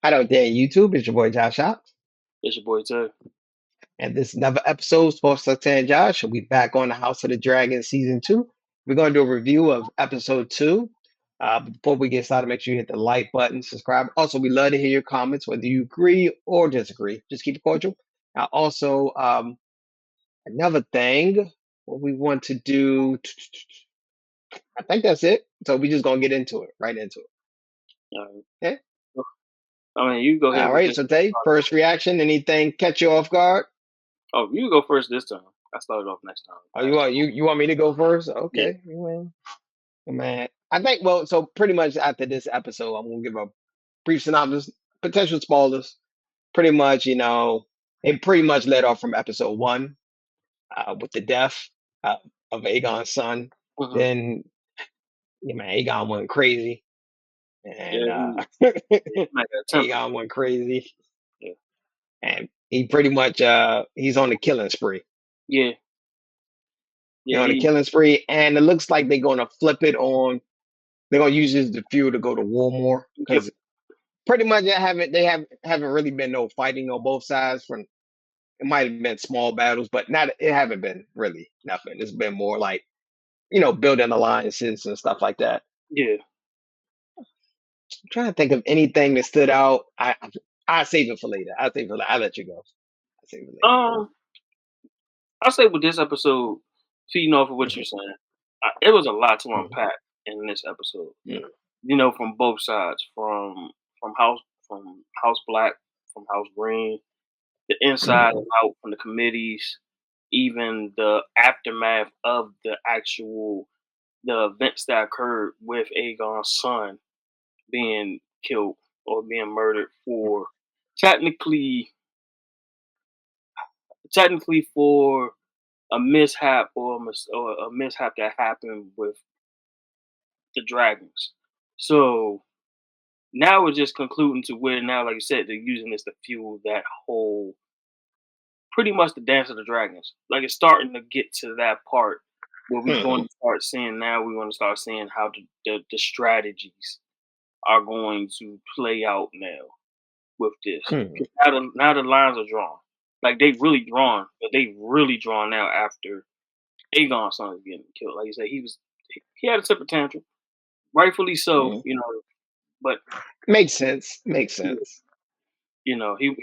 Hello there, YouTube. It's your boy Josh Shops, It's your boy Tay. and this is another episode of Sports Talk and Josh. We back on the House of the Dragon season 2. We're going to do a review of episode 2. Before we get started, make sure you hit the like button, subscribe. Also, we love to hear your comments, whether you agree or disagree. Just keep it cordial. Now, also, another thing, what we want to do, I think that's it. So we're just going to get into it, right into Uh, it. Okay? I mean, you go ahead All with right. this. So, Tay, first reaction, anything catch you off guard? Oh, you go first this time. I started off next time. Oh, you want me to go first? Yeah. Okay, well, man. I think so pretty much after this episode, I'm gonna give a brief synopsis, potential spoilers. Pretty much, it pretty much led off from episode 1, with the death uh, of Aegon's son. hmm Then, yeah, man, Aegon went crazy, and Yeah, he might have a temper. Aegon went crazy, Yeah. and he pretty much he's on the killing spree. Yeah. He's Yeah. on the He. killing spree, and it looks like they're gonna flip it on. They're gonna use this as the fuel to go to war more Yep. because pretty much they haven't really been no fighting on both sides. From it might have been small battles, but not it haven't been really nothing. It's been more like building alliances and stuff like that. Yeah. I'm trying to think of anything that stood out. I save it for later. I save it for later. I'll let you go. I save it for later. Um, I'll say with this episode, feeding off of what you're saying, it was a lot to Mhm, unpack in this episode. mhm, From both sides, from House Black, from House Green, the inside mhm, and out from the committees, even the aftermath of the events that occurred with Aegon's son being killed or being murdered for technically technically for a mishap or a mishap that happened with the dragons. So now we're just concluding to where now, like you said, they're using this to fuel that whole pretty much the dance of the dragons. Like it's starting to get to that part where we're going mhm, to start seeing now. We want to start seeing how the strategies are going to play out now with this. mhm. 'Cause now the lines are drawn. Like they really drawn, but they really drawn now after Aegon's son is getting killed. Like you said, he had a temper tantrum, rightfully so. Mhm. But Makes sense. Makes sense. he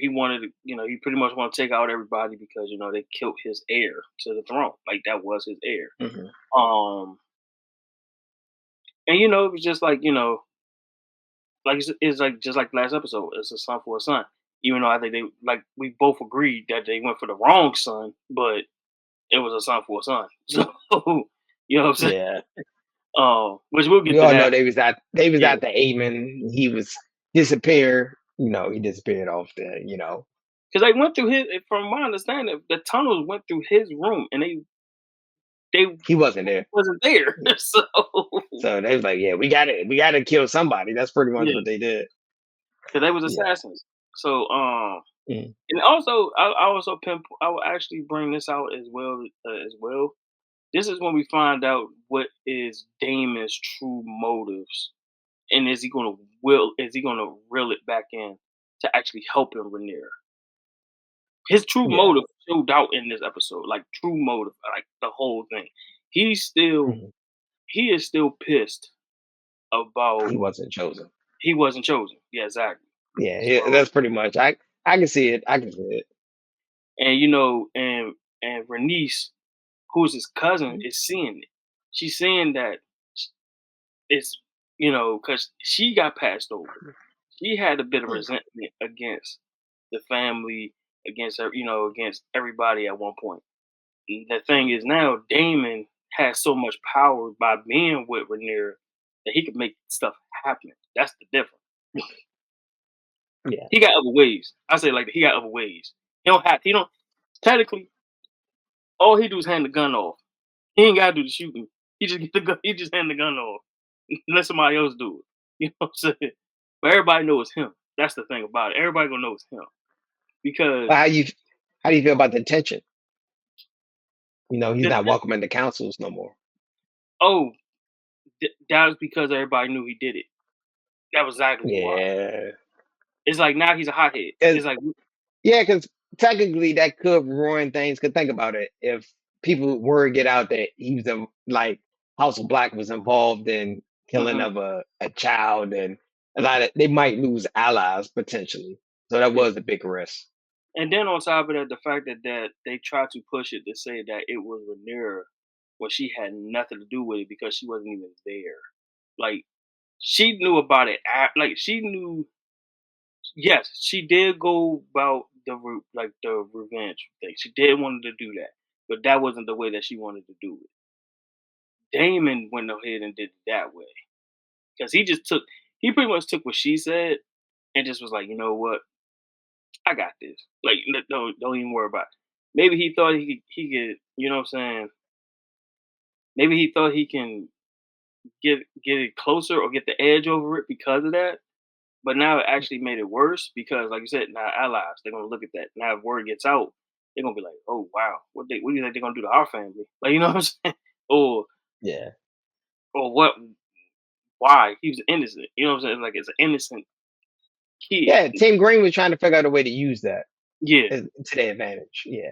wanted to, he pretty much want to take out everybody because they killed his heir to the throne. Like that was his heir. Mhm. Um, and it was just like like it's like just like last episode. It's a son for a son. Even though I think they like we both agreed that they went for the wrong son, but it was a son for a son. So you know what I'm saying. Yeah. Which we'll We get to all know that. they was Yeah, at the Amen. He was disappeared. He disappeared off the. because they went through his. From my understanding, the tunnels went through his room, and they He wasn't there. wasn't there. So So they was like, yeah, we gotta kill somebody. That's pretty much yeah, what they did. because they was Yeah. assassins. So Mm. and also I also I will actually bring this out as well as well. This is when we find out what is Damon's true motives, and is he gonna reel it back in to actually helping Rhaenyra? His true Yeah. motive showed out in this episode, like true motive, like the whole thing. He's still Mhm. he is still pissed about He wasn't chosen. he wasn't chosen. Yeah, exactly. Yeah, yeah, So that's pretty much. I can see it. I can see it. and and Renice, who's his cousin, is seeing it. She's seeing that it's because she got passed over. She had a bit of Mm. resentment against the family, against her, against everybody at one point. The thing is now Damon has so much power by being with Rhaenyra that he could make stuff happen. That's the difference. Yeah. He got other ways. I say like he got other ways. He don't technically all he do is hand the gun off. He ain't gotta do the shooting. He just get the gun he just hand the gun off. Let somebody else do it. You know what I'm saying? But everybody knows him. That's the thing about it. Everybody gonna know it's him. But Because how do you feel about the tension? He's the, not welcome in the councils no more. oh, that was because everybody knew he did it. That was exactly why. Yeah. It's like now he's a hothead. 'Cause It's like yeah, because technically that could ruin things. Cause think about it, if people word get out that he was like House of Black was involved in killing mhm, of a child, and a lot of they might lose allies potentially. So that yeah. was a big risk. And then on top of that, the fact that they tried to push it to say that it was Rhaenyra when she had nothing to do with it because she wasn't even there. Like she knew about it. Like she knew. Yes, she did go about like the revenge thing. She did wanted to do that, but that wasn't the way that she wanted to do it. Damon went ahead and did it that way because he pretty much took what she said and just was like, you know what, I got this. Like, don't even worry about it. Maybe he thought he could, you know what I'm saying? Maybe he thought he can get it closer or get the edge over it because of that. But now it actually made it worse because, like you said, now allies they're gonna look at that. Now if word gets out, they're gonna be like, "Oh wow, what do you think they're gonna do to our family?" Like you know what I'm saying? Or Yeah, or what? Why he was innocent? You know what I'm saying? Like it's an innocent kid. yeah. Tim Green was trying to figure out a way to use that Yeah. to their advantage. Yeah,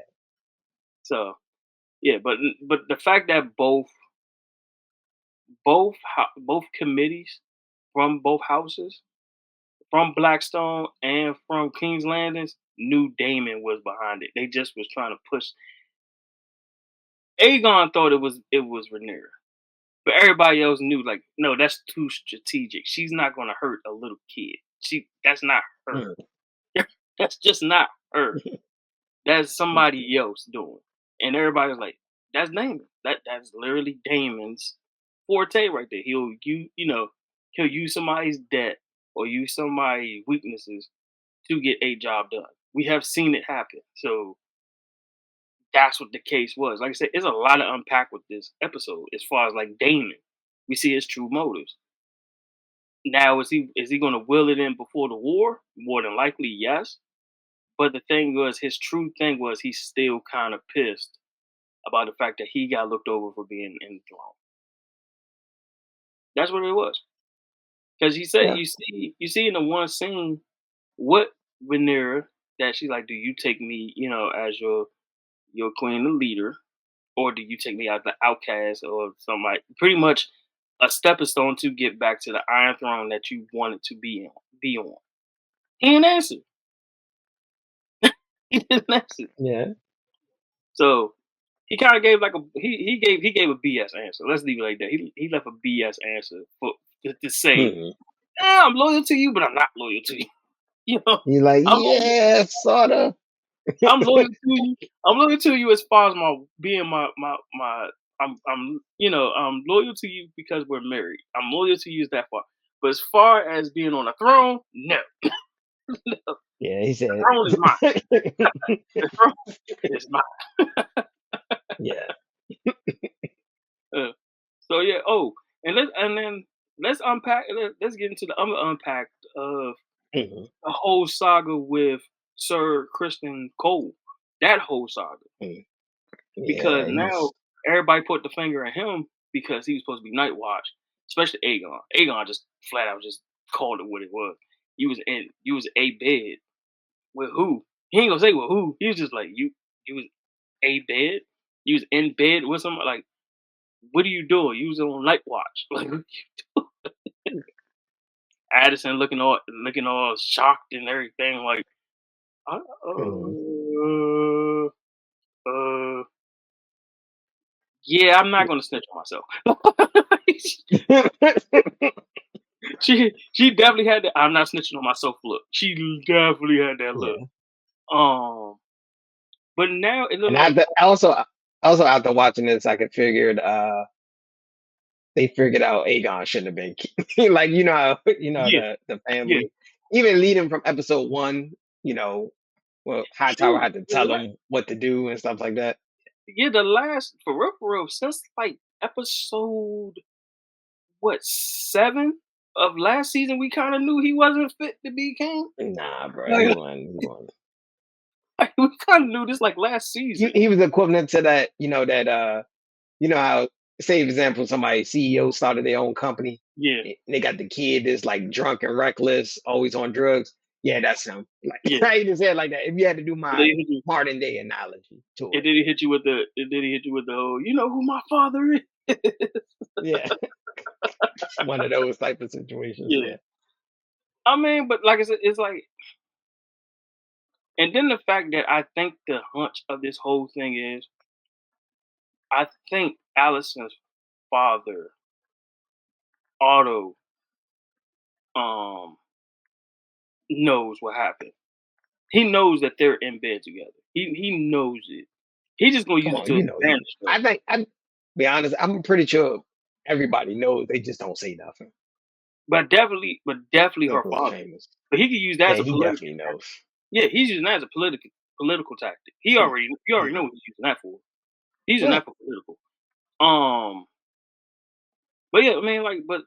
So yeah, but the fact that both committees from both houses, from Blackstone and from King's Landings, knew Damon was behind it. They just was trying to push. Aegon thought it was Rhaenyra, but everybody else knew like, no, that's too strategic. She's not gonna hurt a little kid. That's not her. mm, That's just not her. That's somebody else doing. And everybody's like, that's Damon. That's literally Damon's forte right there. He'll use somebody's debt or use somebody's weaknesses to get a job done. We have seen it happen. So that's what the case was. Like I said, there's a lot to unpack with this episode as far as like Damon. We see his true motives. Now is he gonna will it in before the war? More than likely, yes. But the thing was his true thing was he's still kind of pissed about the fact that he got looked over for being in the throne. That's what it was. Because he said yeah. you see in the one scene what Rhaenyra that she's like, do you take me, as your queen and leader, or do you take me out the outcast or somebody? Pretty much a stepping stone to get back to the Iron Throne that you wanted to be on. He didn't answer. He didn't answer. Yeah. So he kind of gave like he gave a BS answer. Let's leave it like that. He left a BS answer to say, Mhm. yeah, I'm loyal to you, but I'm not loyal to you. You know, He's like, I'm loyal, yeah, sorta. I'm loyal to you. I'm loyal to you as far as my being my. I'm loyal to you because we're married. I'm loyal to you as that far. But as far as being on a throne, no, the Yeah, he said. throne is mine. The throne is mine. Yeah. Uh, so yeah. Oh, and then let's unpack. Let's get into the other unpack of Mhm. the whole saga with Sir Kristen Cole. That whole saga. Mm. Because Yeah, now he's everybody put the finger at him because he was supposed to be Night Watch, especially Aegon. Aegon just flat out just called it what it was. You was a bed with who? He ain't gonna say with who. He was just like you was a bed. You was in bed with somebody. Like, what are you doing? You was on Night Watch. Like Addison looking all shocked and everything. Like, uh, mhm. uh, uh, yeah, I'm not gonna snitch on myself. She definitely had that. I'm not snitching on myself look. She definitely had that look. Yeah. Um, but now it looked And like also after watching this, I could figured they figured out Aegon shouldn't have been like yeah, the yeah. family even leading from episode one, you know, well Hightower Shoot, had to tell them what to do and stuff like that. the last for real since like episode what 7 of last season, we kind of knew he wasn't fit to be king. Nah, bro, he Like, won. He won. we kind of knew this like last He, season. he was equivalent to that, how, say, for example, somebody CEO started their own company. Yeah, They got the kid that's like drunk and reckless, always on drugs. Yeah, that's him. Like Yeah. I even said it like that. If you had to do And then my he hit you, modern day analogy to and it, then he hit you with the and then he hit you with the whole, you know who my father is. yeah, it's one of those type of situations. Yeah. Yeah. I mean, but like I said, it's like, and then the fact that I think the hunch of this whole thing is, I think Allison's father, Otto, um, knows what happened. He knows that they're in bed together. He knows it. He's just gonna Come use it on, to his you know he. advantage, though. I think I be honest. I'm pretty sure everybody knows. They just don't say nothing. But definitely her Uncle's father. famous. But he could use that Yeah, as a he political definitely knows. tactic. Yeah, he's using that as a political tactic. You already know Mm-hmm. what he's using that for. He's using Yeah. that for political. Um, but yeah, I mean, like, but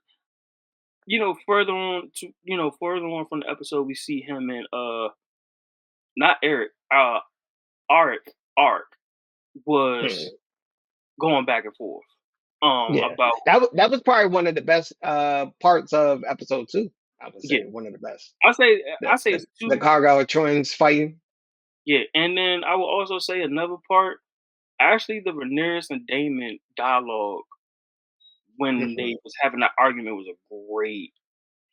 further on from the episode, we see him and not Eric, Ark was Mhm. going back and forth. Yeah, About that was probably one of the best parts of episode 2. I would yeah, say one of the best. I say The I say the, it's the two. Cargill twins fighting. Yeah, and then I will also say another part. Actually, the Rhaenyra and Damon dialogue when Hmm. they was having that argument was a great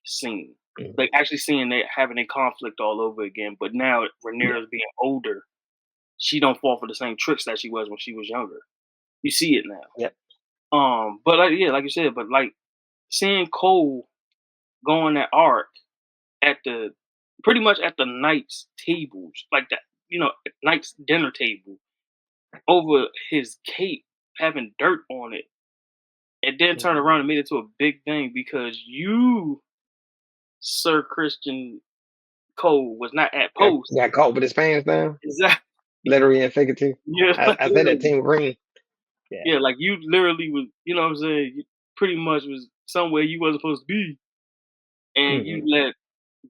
scene. Like Hmm. actually seeing they having a conflict all over again, but now Yeah, Rhaenyra's being older, she don't fall for the same tricks that she was when she was younger. You see it now. yeah. But like yeah, like you said, but like seeing Cole go on that arc at the pretty much at the knight's tables, like that, knight's dinner table over his cape having dirt on it, and then turn Hmm. around and made it to a big thing because you, Sir Christian Cole, was not at Got, post. got caught with his pants down, Exactly. literally and figurative. Yeah, I, like I said that literally. team green. Yeah. Yeah, like you literally was. You know what I'm saying? You pretty much was somewhere you wasn't supposed to be, and you Hmm. let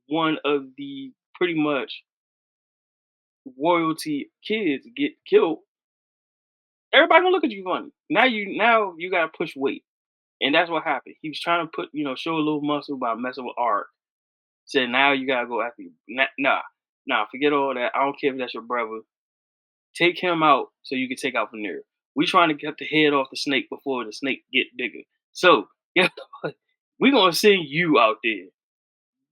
one of the pretty much royalty kids get killed. Everybody gonna look at you funny. Now you gotta push weight, and that's what happened. He was trying to show a little muscle by messing with Art. Said now you gotta go after you. Nah, forget all that. I don't care if that's your brother. Take him out so you can take out Rhaenyra. We trying to get the head off the snake before the snake get bigger. So yeah, we gonna send you out there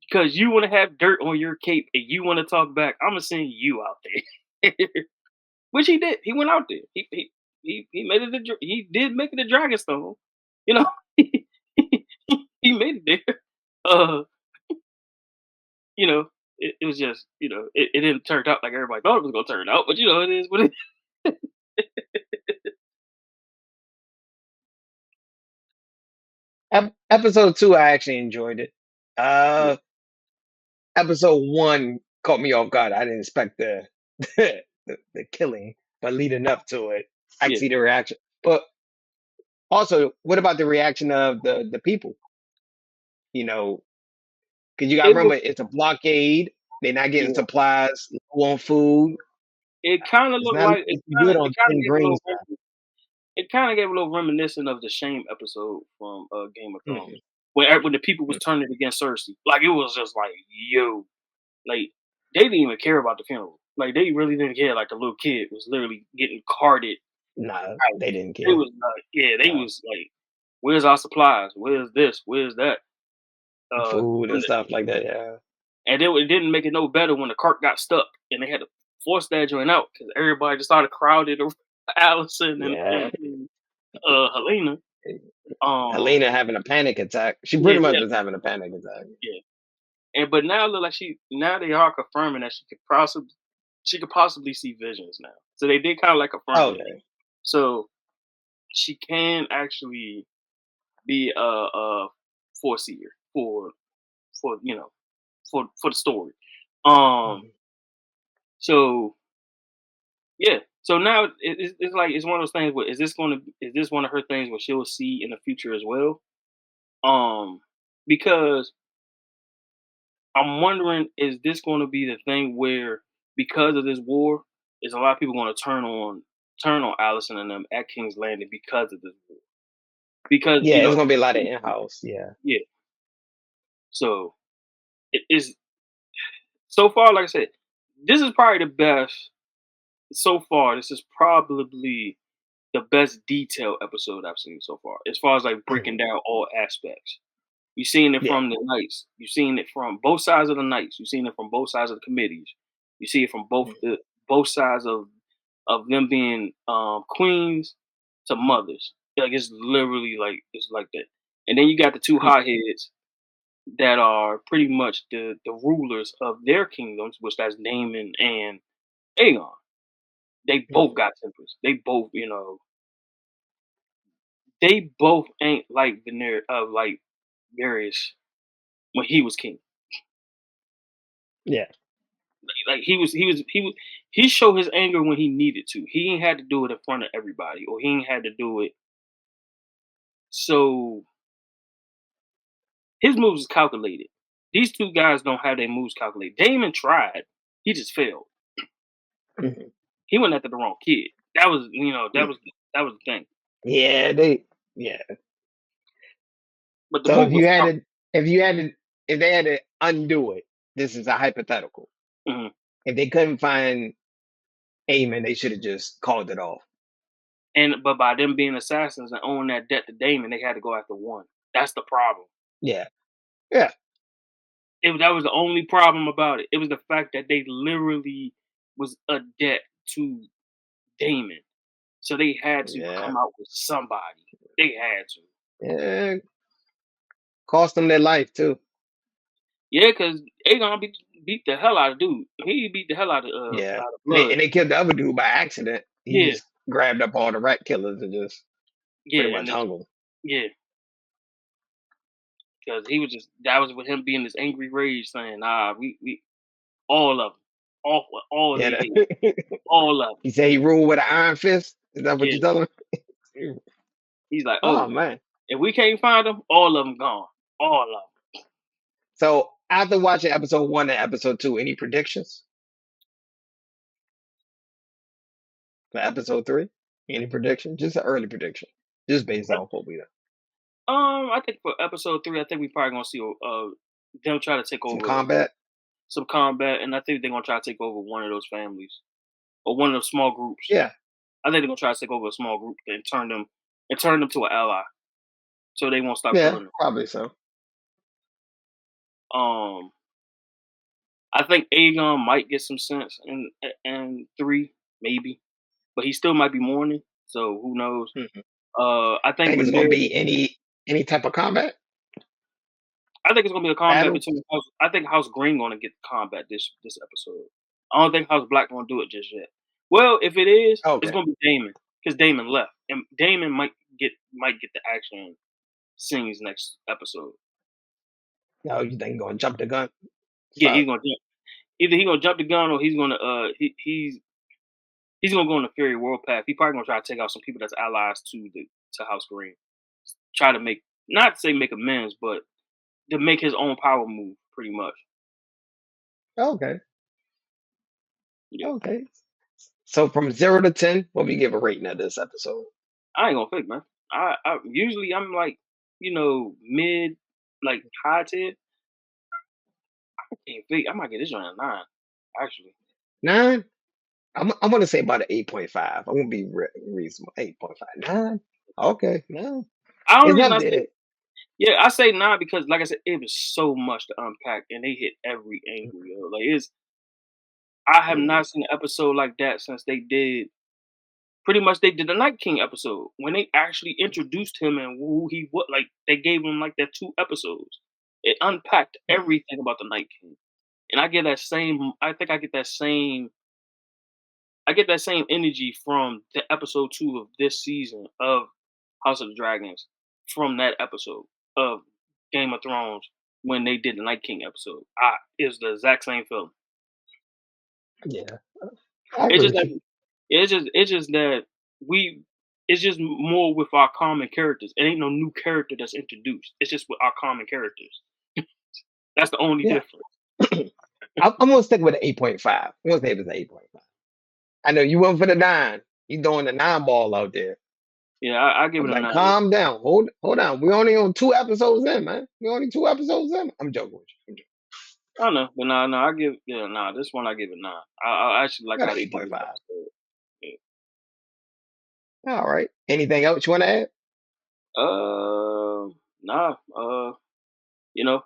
because you want to have dirt on your cape and you want to talk back. I'm gonna send you out there, which he did. He went out there. He made it. He did make it a Dragonstone. You know, he made it there. Uh, it was just it didn't turn out like everybody thought it was gonna turn out, but it is what it. Episode 2, I actually enjoyed it. Yeah, Uh, episode 1 caught me off guard. I didn't expect the the killing, but leading up to it, I yeah. see the reaction. But also, what about the reaction of the people? You know, because you got to It was remember, it's a blockade. They're not getting yeah. supplies, low on food. It kind of It's looked not like looking good it on kind of Tim gave a Green's little side. it kind of gave a little reminiscent of the Shame episode from Game of Thrones Mhm, when the people was turning against Cersei. Like it was just like yo, like they didn't even care about the funeral. Like they really didn't care. Like the little kid was literally getting carted nah, out. they didn't They care. was like, yeah, they Uh, was like, where's our supplies? Where's this? Where's that? food When and stuff like that. Yeah. And then it didn't make it no better when the cart got stuck and they had to force that joint out because everybody just started crowded around Allison and, Yeah. Helena. Helena having a panic attack. She Yeah, pretty much yeah, was having a panic attack. yeah. But now look like now they are confirming that she could possibly see visions now. So they did kind of like confirm it. Okay. So she can actually be a foreseer for for the story. Um. Mhm. So yeah. So now it's like it's one of those things where is this one of her things where she'll see in the future as well? Um, because I'm wondering, is this going to be the thing where because of this war, is a lot of people going to turn on Allison and them at King's Landing because of this war? Because Yeah, it's gonna be a lot of in house. Yeah. yeah. So it is So far, like I said, this is probably the best so far. This is probably the best detailed episode I've seen so far, as far as like breaking Mhm. down all aspects. You've seen it Yeah. from the knights. You've seen it from both sides of the knights. You've seen it from both sides of the committees. You see it from Mhm. both sides of them being queens to mothers. Like it's literally like it's like that. And then you got the two Mhm. hotheads that are pretty much the rulers of their kingdoms, which that's Daemon and Aegon. They both Mhm. got tempers. They both, they both ain't like like Varys when he was king. Yeah. Like he showed his anger when he needed to. He ain't had to do it in front of everybody, or he ain't had to do it. So his moves is calculated. These two guys don't have their moves calculated. Damon tried, he just failed. Mhm. He went after the wrong kid. That was Mm. that was the thing. Yeah. They. Yeah. But the So move was smart. if you had to, if they had to undo it, this is a hypothetical. Mhm. If they couldn't find Aemon, they should have just called it off. And but by them being assassins and owing that debt to Damon, they had to go after one. That's the problem. Yeah. Yeah. That was the only problem about it. It was the fact that they literally was a debt to Damon. So they had to Yeah. come out with somebody. They had to. Yeah. Cost them their life too. Yeah, because Aegon beat the hell out of dude. He beat the hell Yeah. out of And Blood. they killed the other dude by accident. He Yeah, just grabbed up all the rat killers and just pretty yeah, much hung them. yeah, because he was just that was with him being this angry rage saying, "Nah, we all of them, all Yeah. they hate, all of them." He said he ruled with an iron fist. Is that what Yeah, you telling him? he's like, Oh "Oh, man. if we can't find them, all of them gone, all of them." So after watching episode 1 and episode 2, any predictions for episode 3? Any prediction? Just an early prediction. Just based off what we know. I think for episode 3, I think we probably gonna see them try to take Some over combat? some combat, and I think they're gonna try to take over one of those families or one of those small groups. Yeah. I think they're gonna try to take over a small group and turn them to an ally, so they won't stop Yeah, killing them. probably so. Um, I think Aegon might get some sense in 3, maybe, but he still might be mourning. So who knows? Mhm. I think Think it's gonna Rhaenyra. be any type of combat? I think it's gonna be a combat Battle? between House. I think House Green gonna get the combat this episode. I don't think House Black gonna do it just yet. Well, if it is, it's Okay. gonna be Damon because Damon left, and Damon might get the action scenes next episode. No, you think gonna jump the gun? Yeah, Start? he's gonna jump. Either he's gonna jump the gun or he's gonna he's gonna go on the Fury World path. He probably gonna try to take out some people that's allies to House Green. Try to make not to say make amends, but to make his own power move, pretty much. Okay. Yeah. Okay. So from 0 to 10, what we give a rating of this episode? I ain't gonna fake, man. I usually I'm like, mid, like high tier. I can't fake. I might get this one a 9, actually. 9? I'm gonna say about an 8.5. I'm gonna be reasonable. 8.5. 9? Okay, no. I only It's reason up I say there. yeah, I say 9 because like I said, it was so much to unpack and they hit every angle, yo. Like I have Mhm. not seen an episode like that since they did pretty much they did the Night King episode when they actually introduced him and who he was. Like they gave him like that 2 episodes. It unpacked Mhm. everything about the Night King. And I get that same I think I get that same energy from the episode 2 of this season of House of the Dragons from that episode of Game of Thrones when they did the Night King episode. It's the exact same film. Yeah, I It's agree just with that you. it's just that we it's just more with our common characters. It ain't no new character that's introduced. It's just with our common characters. That's the only Yeah. difference. I'm gonna stick with an 8.5. I'm gonna say it was an 8.5. I know you went for the 9. You throwing the 9 ball out there. Yeah, I give I'm it a like, 9. calm down. Hold on. We only on 2 episodes in, man. We only 2 episodes in. I'm joking with you. I don't know, but no, I give this one I give it 9. I actually like Got how an they did this 8.5. episode. Yeah. All right. Anything else you want to add? Nah.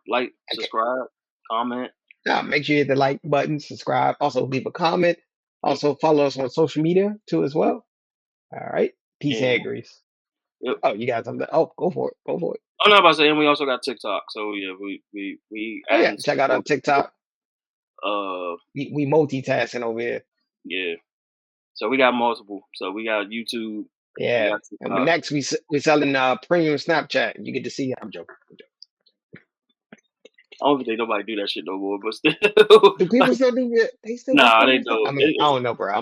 Like, Okay. subscribe, comment. Now, make sure you hit the like button, subscribe, also leave a comment. Yep. Also follow us on social media too as Yep. well. All right. Peace And and grease. yep. Oh, you got something? Oh, go for it. Go for it. Oh, no, about to say, and we also got TikTok. So yeah, we Oh yeah, adding some check out our more people. TikTok. We multitasking over here. Yeah. So we got multiple. So we got YouTube, we Yeah. got And but TikTok. next we selling premium Snapchat. You get to see. I'm joking. I'm joking. I don't think nobody do that shit no more, but still, Do people still do it? They still got nah, they premium Snap? don't. I mean, I don't know, bro.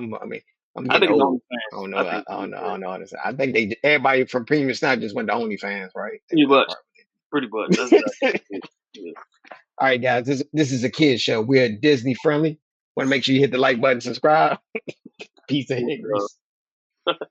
I'm I getting think it's old. I OnlyFans. don't I know. think I it's don't know. I OnlyFans. don't know. Everybody everybody from premium Snap just went to OnlyFans, right? Pretty That's much. Pretty much. That's probably. exactly what it is. Yeah. All right, guys. This is a kid show. We're Disney friendly. Want to make sure you hit the like button, subscribe. Peace and Cool. grease.